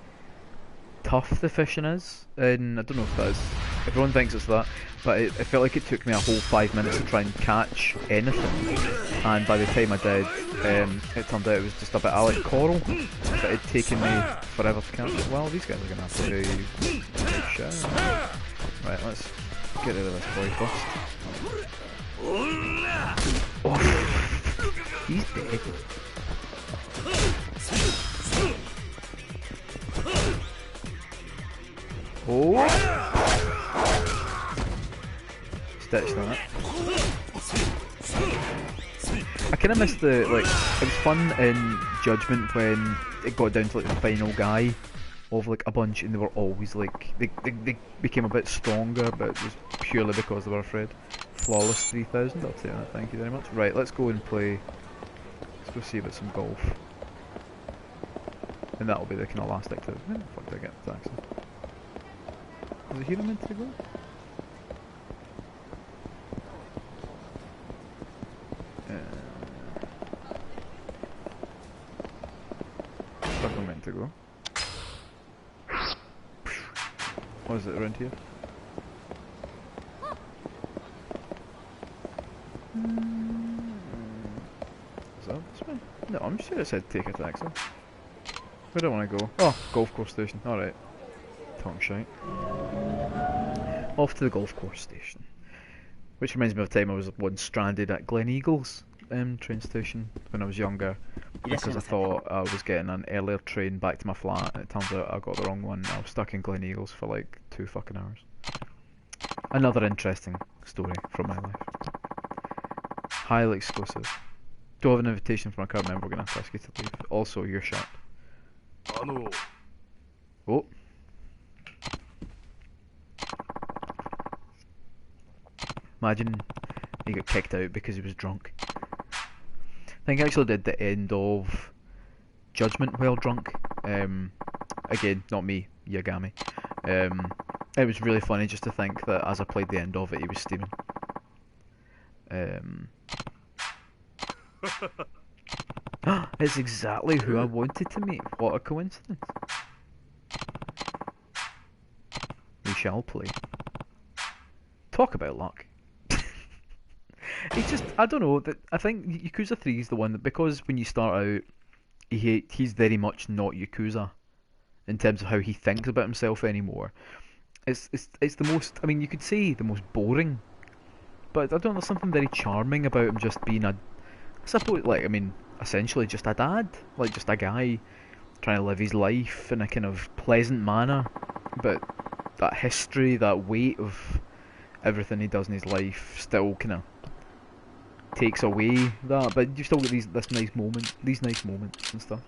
tough the fishing is, and I don't know if that is, everyone thinks it's that, but it felt like it took me a whole 5 minutes to try and catch anything, and by the time I did, it turned out it was just a bit of like coral, but it'd taken me forever to catch it. Well, these guys are going to have to do shit. Right, let's get rid of this boy first. Oh, he's dead. Oh! Stitched on it. I kind of missed the, like, it was fun in Judgment when it got down to like the final guy of like a bunch and they were always like, they became a bit stronger, but it was purely because they were afraid. Flawless 3000, I'll take that, thank you very much. Right, let's go and play, let's go see about some golf. And that'll be the kind of last activity. Where the fuck did I get the taxi? Was it here I meant to go? Where am I meant to go? What is it around here? Is that this way? No, I'm sure it said take a taxi. Where do I want to go? Oh, golf course station. Alright. Tongue shite. Off to the golf course station. Which reminds me of the time I was once stranded at Glen Eagles train station when I was younger. Because I thought I was getting an earlier train back to my flat, and it turns out I got the wrong one. I was stuck in Glen Eagles for like 2 fucking hours. Another interesting story from my life. Highly exclusive. Do have an invitation from a card member, we're going to have to ask you to leave. Also, you're shut. Oh. Imagine he got kicked out because he was drunk. I think I actually did the end of Judgment while drunk. Again, not me, Yagami. It was really funny just to think that as I played the end of it, he was steaming. It's exactly who I wanted to meet. What a coincidence. We shall play. Talk about luck. It's just, I don't know, I think Yakuza 3 is the one that, because when you start out, he's very much not Yakuza in terms of how he thinks about himself anymore. It's the most, I mean, you could say the most boring, but I don't know, there's something very charming about him just being I suppose, like, I mean, essentially just a dad, like just a guy trying to live his life in a kind of pleasant manner, but that history, that weight of everything he does in his life still kind of takes away that, but you still get these nice moments and stuff.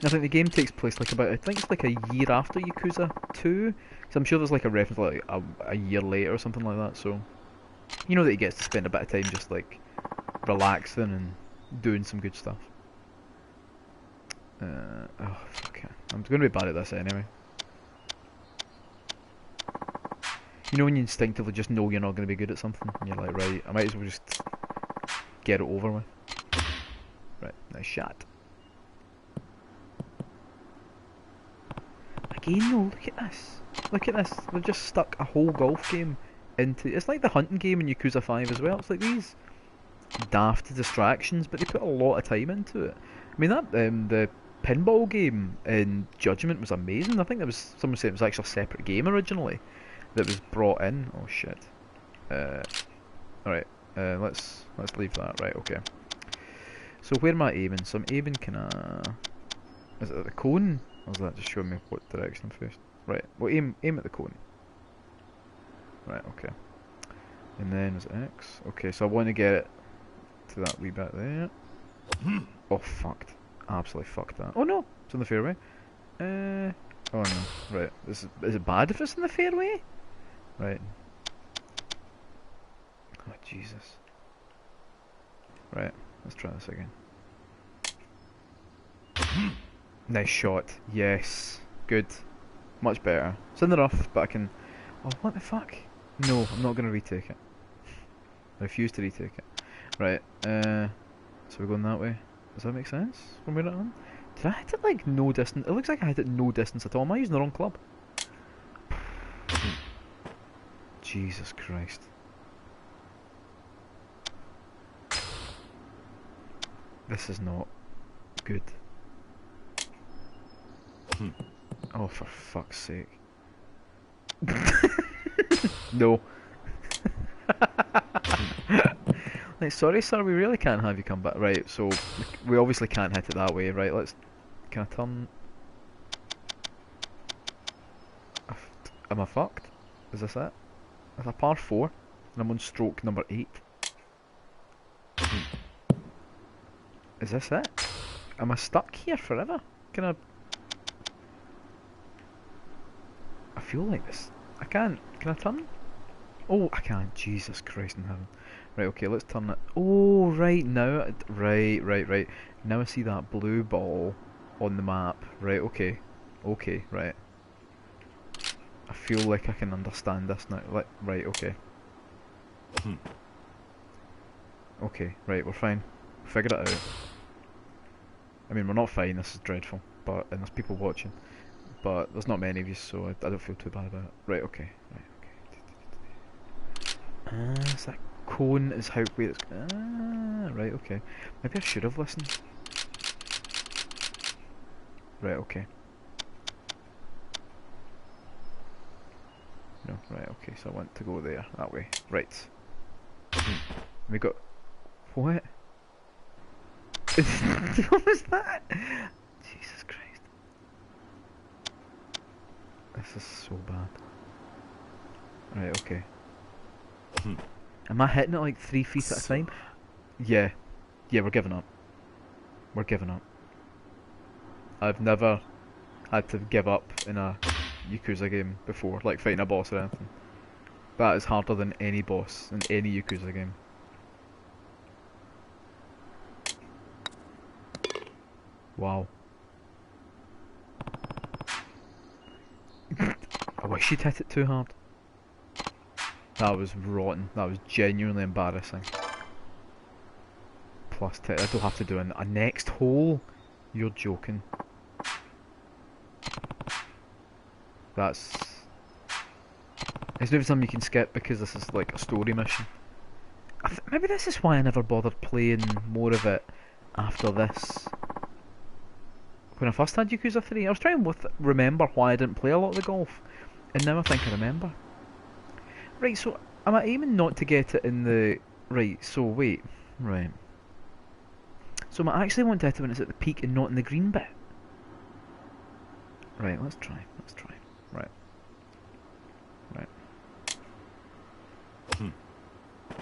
I think the game takes place like about, I think it's like a year after Yakuza 2. So I'm sure there's like a reference like a year later or something like that. So you know that he gets to spend a bit of time just like relaxing and doing some good stuff. Oh, fuck it. I'm going to be bad at this anyway. You know when you instinctively just know you're not going to be good at something, and you're like, right, I might as well just get it over with. Right, nice shot. Again though, look at this. Look at this. They've just stuck a whole golf game into... It's like the hunting game in Yakuza 5 as well. It's like these daft distractions, but they put a lot of time into it. I mean, that the pinball game in Judgment was amazing. I think there was... Someone said it was actually a separate game originally that was brought in. Oh shit. Alright, let's leave that. Right, okay. So where am I aiming? So I'm aiming kinda... Is it at the cone? Or is that just showing me what direction I'm facing? Right, well aim at the cone. Right, okay. And then is it X? Okay, so I want to get it to that wee bit there. Oh, fucked. Absolutely fucked that. Oh no, it's in the fairway. Oh no, right. Is it bad if it's in the fairway? Right. Oh, Jesus. Right, let's try this again. Nice shot. Yes. Good. Much better. It's in the rough, but I can... Oh, what the fuck? No, I'm not going to retake it. I refuse to retake it. Right, so we're going that way. Does that make sense? From where I'm? Did I hit it like no distance? It looks like I hit it no distance at all. Am I using the wrong club? Jesus Christ. This is not good. Oh, for fuck's sake. No. Like, sorry sir, we really can't have you come back. Right, so we obviously can't hit it that way, right? Let's... Can I turn... Am I fucked? Is this it? It's a par 4, and I'm on stroke number 8. Is this it? Am I stuck here forever? Can I... I feel like this... I can't... Can I turn? Oh, I can't. Jesus Christ in heaven. Right, okay, let's turn it. Oh, right, now... Right. Now I see that blue ball on the map. Right, okay. Okay, right. I feel like I can understand this now. Like, right, okay. Okay, right, we're fine. Figured it out. I mean, we're not fine, this is dreadful. But, and there's people watching. But there's not many of you, so I don't feel too bad about it. Right, okay. Right, okay. So that cone is how where it's... right, okay. Maybe I should have listened. Right, okay. No, right, okay, so I want to go there, that way. Right. We got... What? What was that? Jesus Christ. This is so bad. Right, okay. Am I hitting it like 3 feet at a time? Yeah. Yeah, we're giving up. We're giving up. I've never had to give up in a Yakuza game before, like fighting a boss or anything. That is harder than any boss in any Yakuza game. Wow. I wish you'd hit it too hard. That was rotten. That was genuinely embarrassing. Plus 10. I don't have to do a next hole? You're joking. That's... It's not even something you can skip because this is like a story mission. Maybe this is why I never bothered playing more of it after this. When I first had Yakuza 3, I was trying to remember why I didn't play a lot of the golf. And now I think I remember. Right, so am I aiming not to get it in the... Right, so wait. Right. So am I actually want to hit it when it's at the peak and not in the green bit? Right, let's try. Right. Right.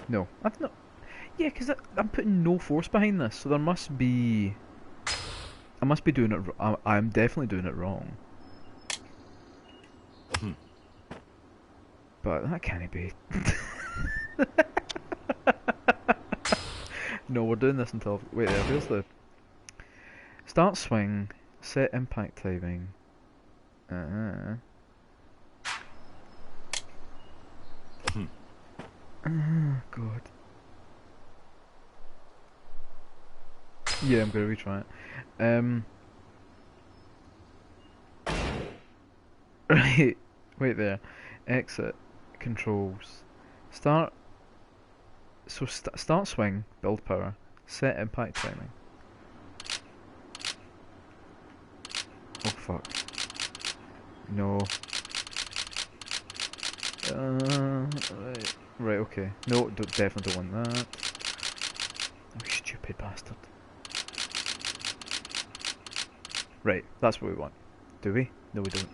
No, I've not... Yeah, because I'm putting no force behind this, so there must be... I must be doing it. I'm definitely doing it wrong. But that can't be. No, we're doing this until. Wait there. Where's the start swing? Set impact timing. God. Yeah, I'm gonna retry it. Right. Wait there. Exit. Controls. Start. So start swing. Build power. Set impact timing. Oh fuck. No. Right. Right. Okay. No. Definitely don't want that. Oh, you stupid bastard. Right. That's what we want. Do we? No, we don't.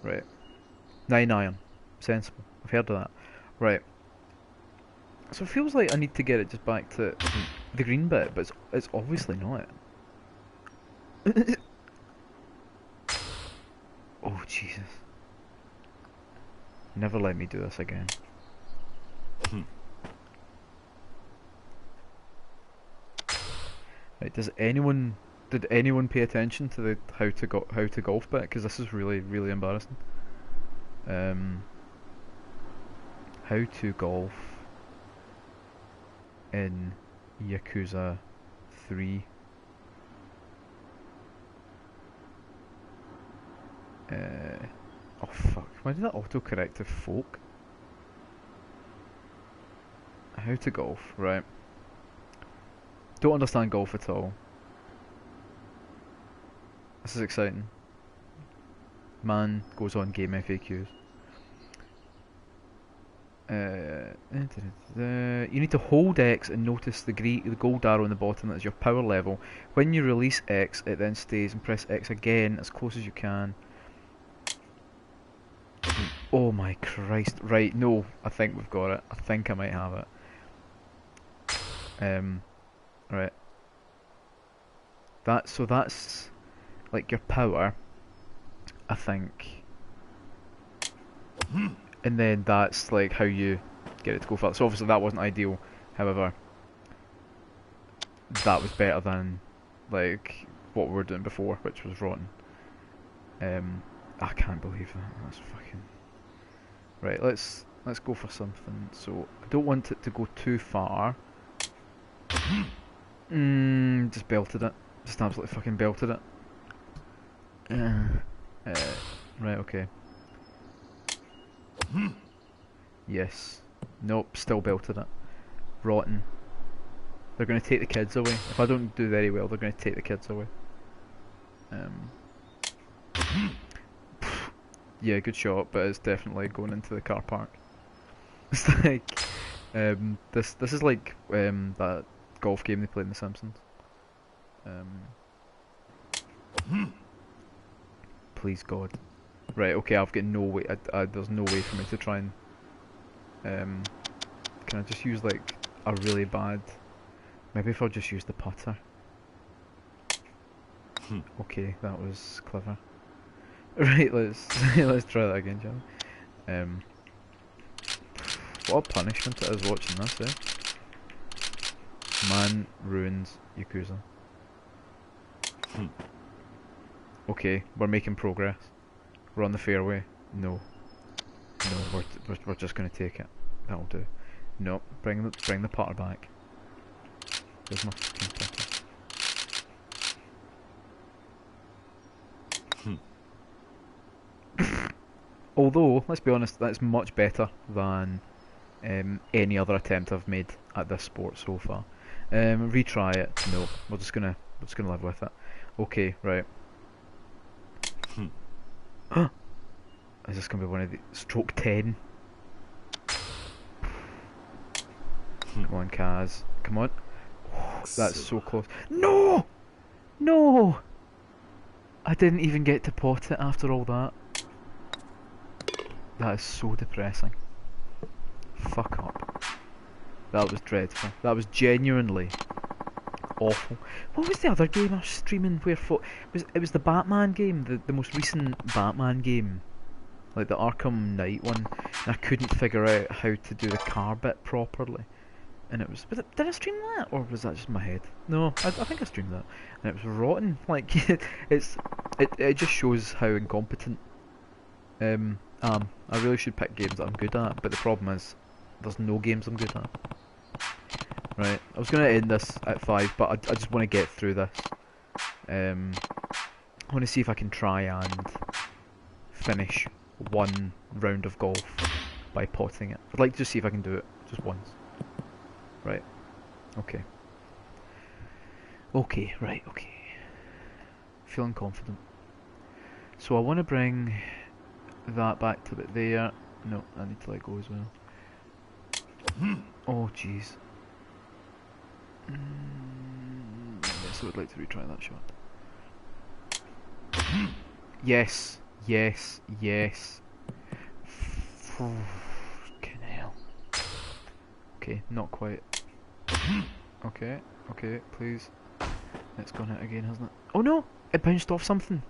Right. 9 iron. Sensible. I've heard of that. Right. So it feels like I need to get it just back to the green bit, but it's obviously not. Oh Jesus! Never let me do this again. Right? Did anyone pay attention to the how to golf bit? Because this is really embarrassing. How to golf in Yakuza 3. Oh fuck, why did that autocorrect to folk? How to golf, right. Don't understand golf at all. This is exciting. Man goes on game FAQs. You need to hold X and notice the gold arrow in the bottom that is your power level. When you release X, it then stays, and press X again as close as you can. Oh my Christ! Right, no, I think we've got it. I think I might have it. Right. That's like your power, I think. And then that's like how you get it to go further. So obviously that wasn't ideal. However, that was better than like what we were doing before, which was rotten. I can't believe that. That's fucking right. Let's go for something. So I don't want it to go too far. Just belted it. Just absolutely fucking belted it. Right. Okay. Yes. Nope, still belted it. Rotten. They're going to take the kids away. If I don't do very well, they're going to take the kids away. Yeah, good shot, but it's definitely going into the car park. It's like, this is like that golf game they played in The Simpsons. Please God. Right, okay, I've got no way, there's no way for me to try and, can I just use like a really bad, maybe if I'll just use the putter. Okay, that was clever. Right, let's try that again, shall we? What a punishment it is watching this, eh? Man ruins Yakuza. Okay, we're making progress. We're on the fairway. No, we're just gonna take it. That'll do. No, bring the putter back. There's my fucking putter. Although, let's be honest, that's much better than any other attempt I've made at this sport so far. Retry it. No, we're just gonna live with it. Okay, right. Is this gonna be one of the stroke 10? Come on, Kaz. Come on. That's so close. No! No! I didn't even get to pot it after all that. That is so depressing. Fuck up. That was dreadful. That was genuinely awful. What was the other game I was streaming where it was the Batman game, the most recent Batman game, like the Arkham Knight one, and I couldn't figure out how to do the car bit properly. And it was did I stream that, or was that just in my head? No, I think I streamed that, and it was rotten. Like it just shows how incompetent I really should pick games that I'm good at, but the problem is there's no games I'm good at. Right, I was going to end this at 5, but I just want to get through this. I want to see if I can try and finish one round of golf by potting it. I'd like to just see if I can do it just once. Right, okay. Okay, right, okay. Feeling confident. So I want to bring that back to it there. No, I need to let go as well. Oh, jeez. Yes, I would like to retry that shot. Yes, yes, yes. Fucking hell. Okay, not quite. Okay, okay, please. It's gone out again, hasn't it? Oh no! It bounced off something.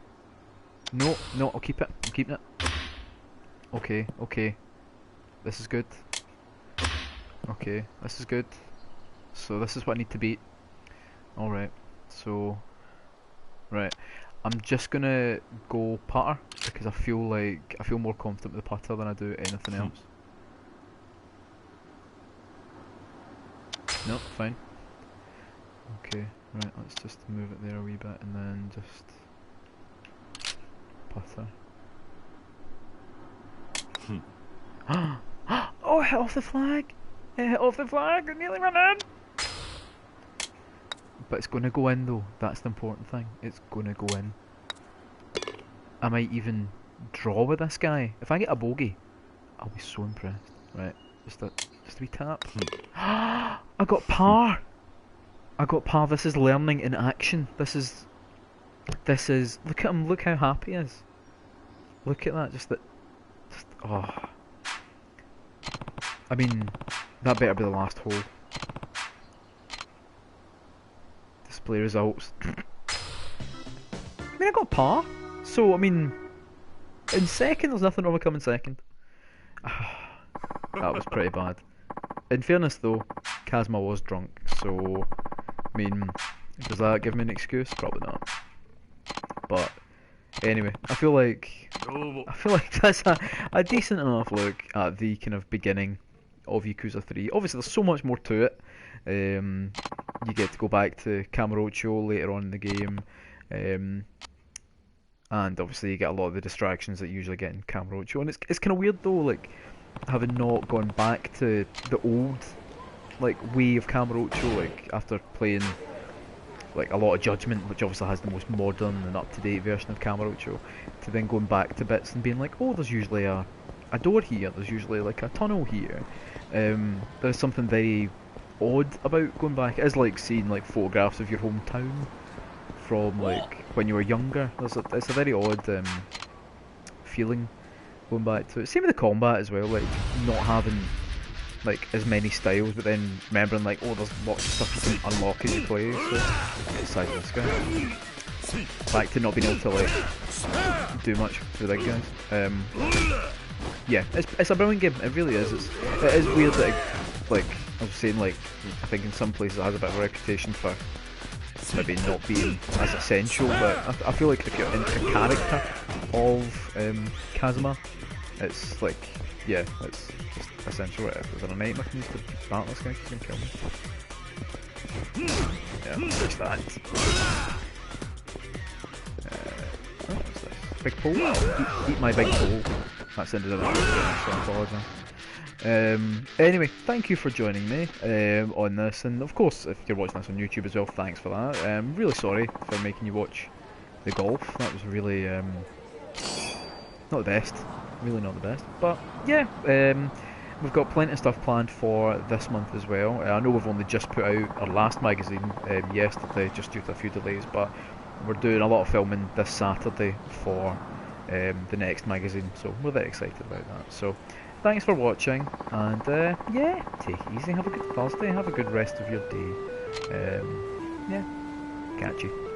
No, no, I'll keep it. I'm keeping it. Okay, okay. This is good. Okay, this is good. So this is what I need to beat. Alright, so... Right. I'm just gonna go putter, because I feel more confident with the putter than I do anything else. No, fine. Okay, right, let's just move it there a wee bit and then just... putter. Oh, it hit off the flag! It hit off the flag! It nearly ran in! But it's gonna go in though, that's the important thing. It's gonna go in. I might even draw with this guy. If I get a bogey, I'll be so impressed. Right, just a wee tap. I got par! I got par. This is learning in action. This is... Look at him, look how happy he is. Look at that, oh. I mean, that better be the last hole. Display results. I mean, I got par. So, I mean, in second, there's nothing wrong with coming second. That was pretty bad. In fairness though, Kazma was drunk, so, I mean, does that give me an excuse? Probably not. But, anyway, I feel like that's a decent enough look at the kind of beginning of Yakuza 3. Obviously, there's so much more to it. You get to go back to Kamurocho later on in the game, and obviously you get a lot of the distractions that you usually get in Kamurocho. And it's kind of weird though, like having not gone back to the old like way of Kamurocho, like after playing like a lot of Judgment, which obviously has the most modern and up-to-date version of Kamurocho, to then going back to bits and being like, oh, there's usually a door here, there's usually like a tunnel here. There's something very odd about going back. It is like seeing like photographs of your hometown from like when you were younger. It's a very odd feeling going back to it. Same with the combat as well, like not having like as many styles, but then remembering like, oh, there's lots of stuff you can unlock as you play. So get the size of this guy. Back to not being able to like do much for the big guys. Yeah, it's a brilliant game. It really is. It is weird that like I was saying, like I think in some places it has a bit of a reputation for maybe not being as essential, but I feel like if you're into the character of Kazuma, it's like, yeah, it's just essential. Is there a knife I can use to battle this guy? He's gonna kill me. Yeah, fix that. What's this? Big pole? Eat my big pole. That's the end of the video, so I apologise. Anyway, thank you for joining me on this, and of course, if you're watching this on YouTube as well, thanks for that. I'm really sorry for making you watch the golf. That was really not the best, really not the best. But yeah, we've got plenty of stuff planned for this month as well. I know we've only just put out our last magazine yesterday, just due to a few delays, but we're doing a lot of filming this Saturday for the next magazine, so we're very excited about that. So thanks for watching, and yeah, take it easy, have a good Thursday, have a good rest of your day. Yeah, catch you.